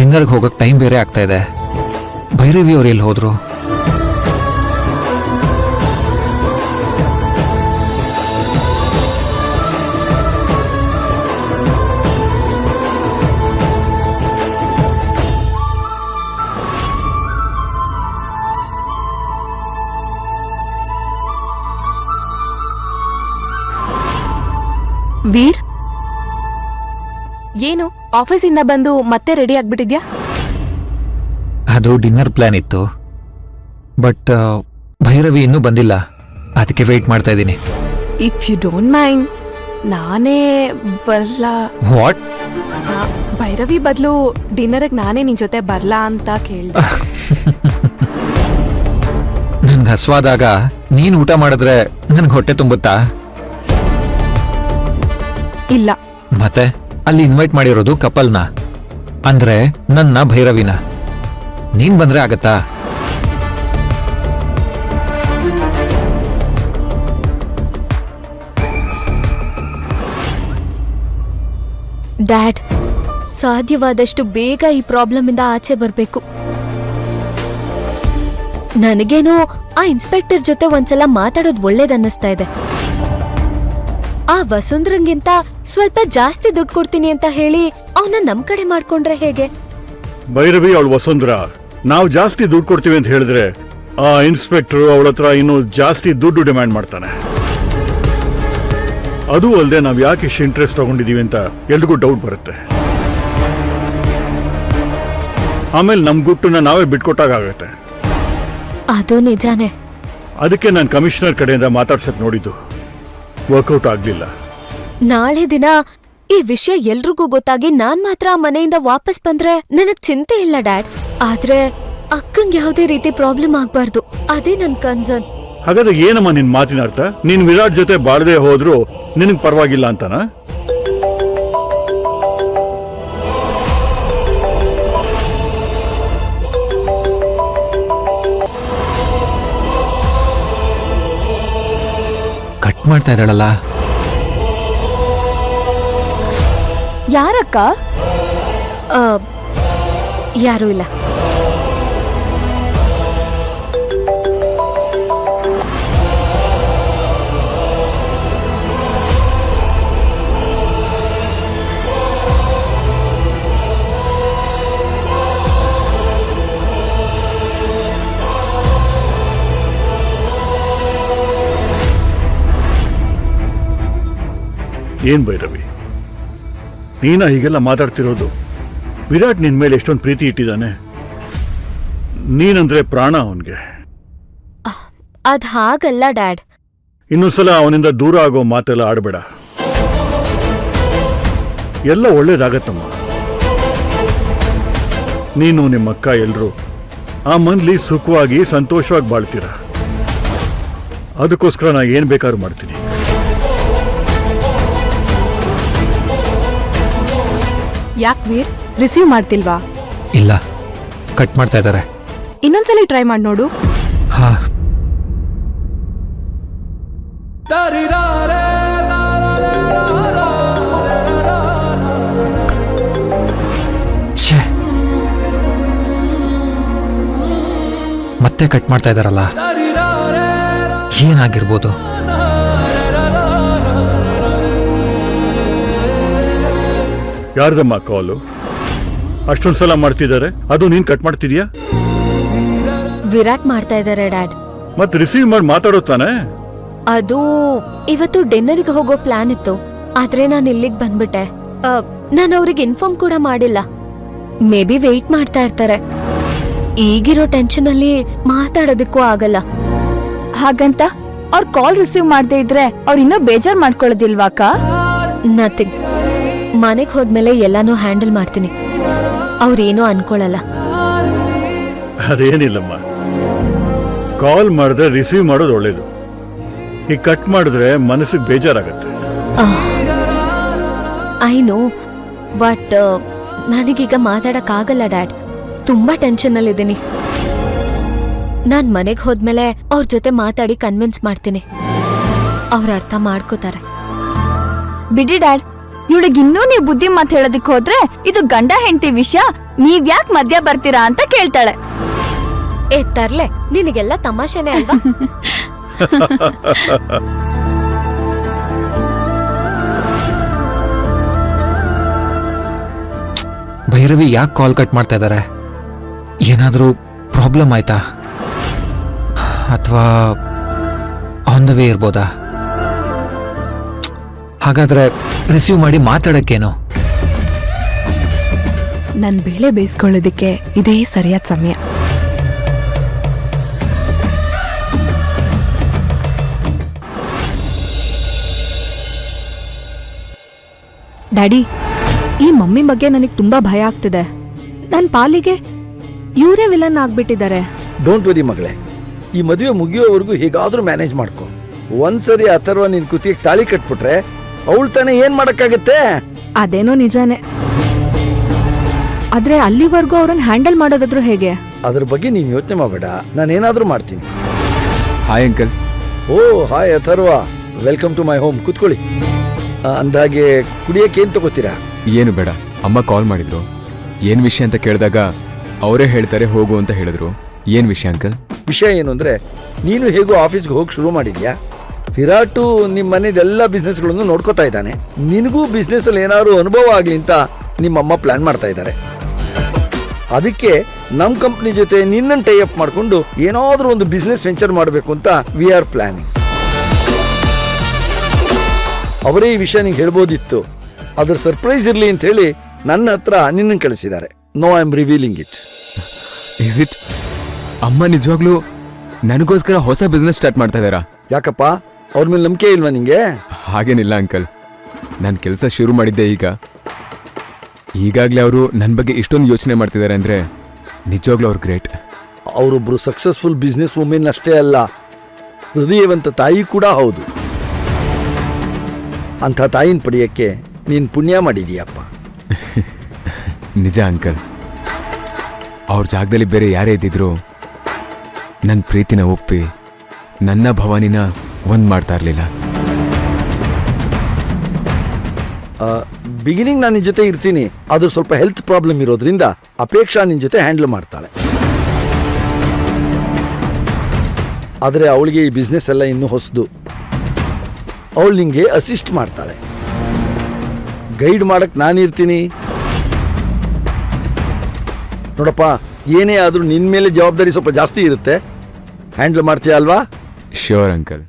ಡಿನ್ನರ್ಗೆ ಹೋಗೋಕೆ ಟೈಮ್ ಬೇರೆ ಆಗ್ತಾ ಇದೆ. ಭೈರವಿ ಅವ್ರು ಎಲ್ಲಿ ಹೋದ್ರು? ವೀರ್, ಏನು ಆಫೀಸಿಂದ ಬಂದು ಮತ್ತೆ ರೆಡಿ ಆಗ್ಬಿಟ್ಟಿದ್ಯಾ? ಅದು ಡಿನ್ನರ್ ಪ್ಲಾನ್ ಇತ್ತು, ಬಟ್ ಭೈರವಿ ಇನ್ನೂ ಬಂದಿಲ್ಲ. ಅದಕ್ಕೆ ವೆಯ್ಟ್ ಮಾಡ್ತಾ ಇದ್ದೀನಿ. ಇಫ್ ಯು ಡೋಂಟ್ ಮೈಂಡ್, ನಾನೇ ಬರ್ಲಾ? ವಾಟ್? ಭೈರವಿ ಬದಲು ಡಿನ್ನರ್ಗೆ ನಾನೇ ನಿನ್ ಜೊತೆ ಬರ್ಲಾ ಅಂತ ಕೇಳ್ದೆ. ನನ್ಗೆ ಹಸ್ವಾದಾಗ ನೀನು ಊಟ ಮಾಡಿದ್ರೆ ನನ್ಗೆ ಹೊಟ್ಟೆ ತುಂಬುತ್ತಾ? ಇಲ್ಲ. ಮತ್ತೆ ಅಲ್ಲಿ ಇನ್ವೈಟ್ ಮಾಡಿರೋದು ಕಪಲ್ನ, ಅಂದ್ರೆ ನನ್ನ ಭೈರವಿನ. ನೀನ್ ಬಂದ್ರೆ ಆಗತ್ತಾ? ಡ್ಯಾಡ್, ಸಾಧ್ಯವಾದಷ್ಟು ಬೇಗ ಈ ಪ್ರಾಬ್ಲಮ್ ಇಂದ ಆಚೆ ಬರ್ಬೇಕು. ನನಗೇನೋ ಆ ಇನ್ಸ್ಪೆಕ್ಟರ್ ಜೊತೆ ಒಂದ್ಸಲ ಮಾತಾಡೋದು ಒಳ್ಳೇದನ್ನಿಸ್ತಾ ಇದೆ. ಆ ವಸುಂಧರಂಗಿಂತ ಸ್ವಲ್ಪ ಜಾಸ್ತಿ ದುಡ್ಡು ಕೊಡ್ತೀನಿ ಅಂತ ಹೇಳಿ ಅವನ ನಮ್ ಕಡೆ ಮಾಡ್ಕೊಂಡ್ರೆ ಹೇಗೆ? ಭೈರವಿ ಅವಳು ವಸುಂಧರ, ನಾವು ಜಾಸ್ತಿ ದುಡ್ಡು ಕೊಡ್ತೀವಿ ಅಂತ ಹೇಳಿದ್ರೆ ಆ ಇನ್ಸ್ಪೆಕ್ಟರ್ ಅವಳ ಹತ್ರ ಇನ್ನೂ ಜಾಸ್ತಿ ದುಡ್ಡು ಡಿಮ್ಯಾಂಡ್ ಮಾಡ್ತಾನೆ. ಅದು ಅಲ್ಲದೆ ನಾವು ಯಾಕೆ ಇಷ್ಟು ಇಂಟ್ರೆಸ್ಟ್ ತಗೊಂಡಿದೀವಿ ಅಂತ ಎಲ್ರಿಗೂ ಡೌಟ್ ಬರುತ್ತೆ. ಆಮೇಲೆ ನಮ್ ಗುಟ್ಟನ್ನ ನಾವೇ ಬಿಟ್ಕೊಟ್ಟಾಗತ್ತೆ. ಅದು ನಿಜಾನೇ. ಅದಕ್ಕೆ ನಾನು ಕಮಿಷನರ್ ಕಡೆಯಿಂದ ಮಾತಾಡ್ಸಕ್ ನೋಡಿದ್ದು, ವರ್ಕೌಟ್ ಆಗ್ಲಿಲ್ಲ. ನಾಳೆ ದಿನ ಈ ವಿಷಯ ಎಲ್ರಿಗೂ ಗೊತ್ತಾಗಿ ನಾನ್ ಮಾತ್ರ ಆ ಮನೆಯಿಂದ ವಾಪಸ್ ಬಂದ್ರೆ ನನಗ್ ಚಿಂತೆ ಇಲ್ಲ ಡ್ಯಾಡ್. ಆದ್ರೆ ಅಕ್ಕಂಗ್ ಯಾವುದೇ ರೀತಿ ಪ್ರಾಬ್ಲಮ್ ಆಗ್ಬಾರ್ದು, ಅದೇ ನನ್ ಕನ್ಸರ್ನ್. ಹಾಗಾದ್ರೆ ಏನಮ್ಮ ನಿನ್ ಮಾತಿನ ಅರ್ಥ? ನೀನ್ ವಿರಾಟ್ ಜೊತೆ ಬಾಳದೆ ಹೋದ್ರು ನಿನಗ್ ಪರವಾಗಿಲ್ಲ ಅಂತನಾ? ಕಟ್ ಮಾಡ್ತಾ ಇದ್ದಾಳಲ್ಲ. ಯಾರಕ್ಕ? ಯಾರೂ ಇಲ್ಲ. ಏನ್ ಭೈರವಿ, ನೀನ ಹೀಗೆಲ್ಲ ಮಾತಾಡ್ತಿರೋದು? ವಿರಾಟ್ ನಿನ್ ಮೇಲೆ ಎಷ್ಟೊಂದು ಪ್ರೀತಿ ಇಟ್ಟಿದ್ದಾನೆ. ನೀನಂದ್ರೆ ಪ್ರಾಣ ಅವನ್ಗೆ. ಅದ್ ಹಾಗಲ್ಲ ಡ್ಯಾಡ್. ಇನ್ನೊಂದ್ಸಲ ಅವನಿಂದ ದೂರ ಆಗೋ ಮಾತೆಲ್ಲ ಆಡಬೇಡ. ಎಲ್ಲ ಒಳ್ಳೇದಾಗತ್ತಮ್ಮ. ನೀನು ನಿಮ್ಮಕ್ಕ ಎಲ್ರು ಆ ಮನ್ಲಿ ಸುಖವಾಗಿ ಸಂತೋಷವಾಗಿ ಬಾಳ್ತೀರ. ಅದಕ್ಕೋಸ್ಕರ ನಾ ಏನ್ ಬೇಕಾದ್ರೂ ಮಾಡ್ತೀನಿ. ಯಾಕೆ ವೀರ್, ರಿಸೀವ್ ಮಾಡ್ತಿಲ್ವಾ? ಇಲ್ಲ, ಕಟ್ ಮಾಡ್ತಾ ಇದ್ದಾರೆ. ಇನ್ನೊಂದ್ಸಲಿ ಟ್ರೈ ಮಾಡಿ ನೋಡು. ಹಾ. ಛೇ, ಮತ್ತೆ ಕಟ್ ಮಾಡ್ತಾ ಇದ್ದಾರಲ್ಲ. ಏನಾಗಿರ್ಬೋದು? ಯಾರ್ದಮ್ಮ ಕಾಲು? ಅಷ್ಟೊಂದ್ಸಲ ಮಾಡ್ತಿದ್ದಾರೆ, ಅದು ನೀನ್ ಕಟ್ ಮಾಡ್ತಿದ್ಯಾ? ವಿರಾಟ್ ಮಾಡ್ತಾ ಇದ್ದಾರೆ ಡ್ಯಾಡ್. ಮತ್ ರಿಸೀವ್ ಮಾಡಿ ಮಾತಾಡೋ ತಾನೆ? ಅದು ಇವತ್ತು ಡಿನ್ನರ್ಗೆ ಹೋಗೋ ಪ್ಲಾನ್ ಇತ್ತು, ಆದ್ರೆ ನಾನು ಇಲ್ಲಿಗೆ ಬಂದ್ಬಿಟ್ಟೆ. ನಾನು ಅವ್ರಿಗೆ ಇನ್ಫಾರ್ಮ್ ಕೂಡ ಮಾಡಿಲ್ಲ. ಮೇ ಬಿ ವೆಯ್ಟ್ ಮಾಡ್ತಾ ಇರ್ತಾರೆ. ಈಗಿರೋ ಟೆನ್ಷನ್ ಅಲ್ಲಿ ಮಾತಾಡೋದಕ್ಕೂ ಆಗಲ್ಲ. ಹಾಗಂತ ಅವ್ರ ಕಾಲ್ ರಿಸೀವ್ ಮಾಡದೇ ಇದ್ರೆ ಅವ್ರು ಇನ್ನೂ ಬೇಜಾರ್ ಮಾಡ್ಕೊಳ್ಳೋದಿಲ್ವಾಕ? ನಥಿಂಗ್. ಮನೆಗೆ ಹೋದ್ಮೇಲೆ ಎಲ್ಲಾನು ಹ್ಯಾಂಡಲ್ ಮಾಡ್ತೀನಿ, ಅವ್ರೇನೂ ಅನ್ಕೊಳಲ್ಲ. ಅದೇನಿಲ್ಲಮ್ಮ, ಕಾಲ್ ಮಾಡಿದ್ರೆ ರಿಸೀವ್ ಮಾಡೋದು ಒಳ್ಳೇದು. ಈ ಕಟ್ ಮಾಡಿದ್ರೆ ಮನಸ್ಸಿಗೆ ಬೇಜಾರಾಗತ್ತೆ. ಐ ನೋ, ಬಟ್ ನನಗೀಗ ಮಾತಾಡಕ್ಕಾಗಲ್ಲ ಡ್ಯಾಡ್. ತುಂಬಾ ಟೆನ್ಷನ್ ಅಲ್ಲಿದ್ದೀನಿ. ನಾನ್ ಮನೆಗೆ ಹೋದ್ಮೇಲೆ ಅವ್ರ ಜೊತೆ ಮಾತಾಡಿ ಕನ್ವಿನ್ಸ್ ಮಾಡ್ತೀನಿ. ಅವ್ರ ಅರ್ಥ ಮಾಡ್ಕೋತಾರೆ. ಬಿಡಿ ಡ್ಯಾಡ್, ಇವಳಿಗೆ ಇನ್ನೂ ನೀವು ಬುದ್ಧಿ ಮಾತು ಹೇಳೋದಕ್ಕೆ ಹೋದ್ರೆ ಇದು ಗಂಡ ಹೆಂಡತಿ ವಿಷಯ, ನೀವ್ಯಾಕ್ ಮಧ್ಯ ಬರ್ತೀರಾ ಅಂತ ಕೇಳ್ತಾಳೆ. ಏ ತರ್ಲೆ, ನಿನಗೆಲ್ಲ ತಮಾಷೆನೆ ಅಲ್ವಾ? ಭೈರವಿ ಯಾಕೆ ಕಾಲ್ ಕಟ್ ಮಾಡ್ತಾ ಇದ್ದಾರೆ? ಏನಾದರೂ ಪ್ರಾಬ್ಲಮ್ ಆಯ್ತಾ? ಅಥವಾ ಆನ್ ದ ವೇ ಇರ್ಬೋದಾ? ಹಾಗಾದ್ರೆ ರಿಸೀವ್ ಮಾಡಿ ಮಾತಾಡಕ್ಕೇನು? ನನ್ ಬೇಳೆ ಬೇಯಿಸ್ಕೊಳ್ಳೋದಕ್ಕೆ ಇದೇ ಸರಿಯಾದ ಸಮಯ. ಡ್ಯಾಡಿ, ಈ ಮಮ್ಮಿ ಬಗ್ಗೆ ನನಗೆ ತುಂಬಾ ಭಯ ಆಗ್ತಿದೆ. ನನ್ನ ಪಾಲಿಗೆ ಇವರೇ ವಿಲನ್ ಆಗ್ಬಿಟ್ಟಿದ್ದಾರೆ. ಡೋಂಟ್ ವರಿ ಮಗಳೇ, ಈ ಮದುವೆ ಮುಗಿಯೋವರೆಗೂ ಹೇಗಾದ್ರೂ ಮ್ಯಾನೇಜ್ ಮಾಡ್ಕೊ. ಒಂದ್ಸರಿ ಅಥರ್ವ ನಿನ್ ಕುತ್ತಿಗೆ ತಾಳಿ ಕಟ್ಬಿಟ್ರೆ ಅವಳು ತಾನೇ ಏನ್ ಮಾಡಕ್ಕಾಗತ್ತೆ? ಅದೇನೋ ನಿಜಾನೇ, ಆದ್ರೆ ಅಲ್ಲಿವರೆಗೂ ಅವ್ರನ್ನ ಹ್ಯಾಂಡಲ್ ಮಾಡೋದಾದ್ರೂ ಹೇಗೆ? ಅದ್ರ ಬಗ್ಗೆ ನೀನ್ ಯೋಚನೆ ಮಾಡಬೇಡ, ನಾನೇನಾದ್ರೂ ಮಾಡ್ತೀನಿ. Hi uncle. Oh hi Atharva, welcome to my home. ಕೂತ್ಕೊಳ್ಳಿ. ಅಂದಾಗೆ ಕುಡಿಯಕ್ಕೆ ಏನ್ ತಗೋತೀರಾ? ಏನು ಬೇಡ, ಅಮ್ಮ ಕಾಲ್ ಮಾಡಿದ್ರು. ಏನ್ ವಿಷಯ ಅಂತ ಕೇಳಿದಾಗ ಅವರೇ ಹೇಳ್ತಾರೆ ಹೋಗು ಅಂತ ಹೇಳಿದ್ರು. ಏನ್ ವಿಷಯ ಅಂಕಲ್? ವಿಷಯ ಏನು ಅಂದ್ರೆ, ನೀನು ಹೇಗೂ ಆಫೀಸ್ಗೆ ಹೋಗಿ ಶುರು ಮಾಡಿದ್ಯಾ. ವಿರಾಟು ನಿಮ್ಮ ಮನೆದೆಲ್ಲ ಬಿಸ್ನೆಸ್ಗಳನ್ನು ನೋಡ್ಕೋತಾ ಇದ್ದಾನೆ. ನಿನಗೂ ಬಿಸ್ನೆಸ್ ಅಲ್ಲಿ ಏನಾದ್ರು ಅನುಭವ ಆಗ್ಲಿ ಅಂತ ನಿಮ್ಮಮ್ಮ ಪ್ಲಾನ್ ಮಾಡ್ತಾ ಇದ್ದಾರೆ. ಅದಕ್ಕೆ ನಮ್ ಕಂಪ್ನಿ ಜೊತೆ ನಿನ್ನನ್ನು ಟೈ ಅಪ್ ಮಾಡ್ಕೊಂಡು ಏನಾದ್ರೂ ಒಂದು ಬಿಸ್ನೆಸ್ ವೆಂಚರ್ ಮಾಡಬೇಕು ಅಂತ ವಿ ಆರ್ ಪ್ಲಾನಿಂಗ್. ಅವರೇ ಈ ವಿಷಯ ನಿಂಗೆ ಹೇಳ್ಬೋದಿತ್ತು, ಅದ್ರ ಸರ್ಪ್ರೈಸ್ ಇರ್ಲಿ ಅಂತ ಹೇಳಿ ನನ್ನ ಹತ್ರ ನಿನ್ನನ್ನು ಕಳಿಸಿದ್ದಾರೆ. No I am revealing it. Is it? ಅಮ್ಮ ನಿಜವಾಗ್ಲೂ ನನಗೋಸ್ಕರ ಹೊಸ ಬಿಸ್ನೆಸ್ ಸ್ಟಾರ್ಟ್ ಮಾಡ್ತಾ ಇದ್ದಾರಾ? ಯಾಕಪ್ಪ, ಅವ್ರ ಮೇಲೆ ನಂಬಿಕೆ ಇಲ್ವಾ ನಿಂಗೆ? ಹಾಗೇನಿಲ್ಲ ಅಂಕಲ್, ನಾನು ಕೆಲಸ ಶುರು ಮಾಡಿದ್ದೆ ಈಗ. ಈಗಾಗಲೇ ಅವರು ನನ್ನ ಬಗ್ಗೆ ಇಷ್ಟೊಂದು ಯೋಚನೆ ಮಾಡ್ತಿದ್ದಾರೆ ಅಂದ್ರೆ ನಿಜವಾಗ್ಲೂ ಅವ್ರು ಗ್ರೇಟ್. ಅವರೊಬ್ರು ಸಕ್ಸಸ್ಫುಲ್ ಬಿಸ್ನೆಸ್ ವುಮೆನ್ ಅಷ್ಟೇ ಅಲ್ಲ, ಹೃದಯವಂತ ತಾಯಿ ಕೂಡ ಹೌದು. ಅಂಥ ತಾಯಿನ ಪಡೆಯಕ್ಕೆ ನೀನು ಪುಣ್ಯ ಮಾಡಿದೀಯಪ್ಪ. ನಿಜ ಅಂಕಲ್, ಅವ್ರ ಜಾಗದಲ್ಲಿ ಬೇರೆ ಯಾರೇ ಇದ್ದಿದ್ರು ನನ್ನ ಪ್ರೀತಿನ ಒಪ್ಪಿ ನನ್ನ ಭವಾನಿನ ಒಂದ್ ಮಾಡ್ತಾ ಇರಲಿಲ್ಲ. ಬಿಗಿನಿಂಗ್ ನಾನು ನಿನ್ ಜೊತೆ ಇರ್ತೀನಿ, ಅದು ಸ್ವಲ್ಪ ಹೆಲ್ತ್ ಪ್ರಾಬ್ಲಮ್ ಇರೋದ್ರಿಂದ ಅಪೇಕ್ಷಾ ನಿನ್ ಜೊತೆ ಹ್ಯಾಂಡಲ್ ಮಾಡ್ತಾಳೆ. ಆದರೆ ಅವಳಿಗೆ ಈ ಬಿಸ್ನೆಸ್ ಎಲ್ಲ ಇನ್ನೂ ಹೊಸದು. ಅವಳು ನಿಂಗೆ ಅಸಿಸ್ಟ್ ಮಾಡ್ತಾಳೆ, ಗೈಡ್ ಮಾಡಕ್ ನಾನಿರ್ತೀನಿ. ನೋಡಪ್ಪ, ಏನೇ ಆದ್ರೂ ನಿನ್ ಮೇಲೆ ಜವಾಬ್ದಾರಿ ಸ್ವಲ್ಪ ಜಾಸ್ತಿ ಇರುತ್ತೆ. ಹ್ಯಾಂಡಲ್ ಮಾಡ್ತೀಯ ಅಲ್ವಾ? Sure uncle.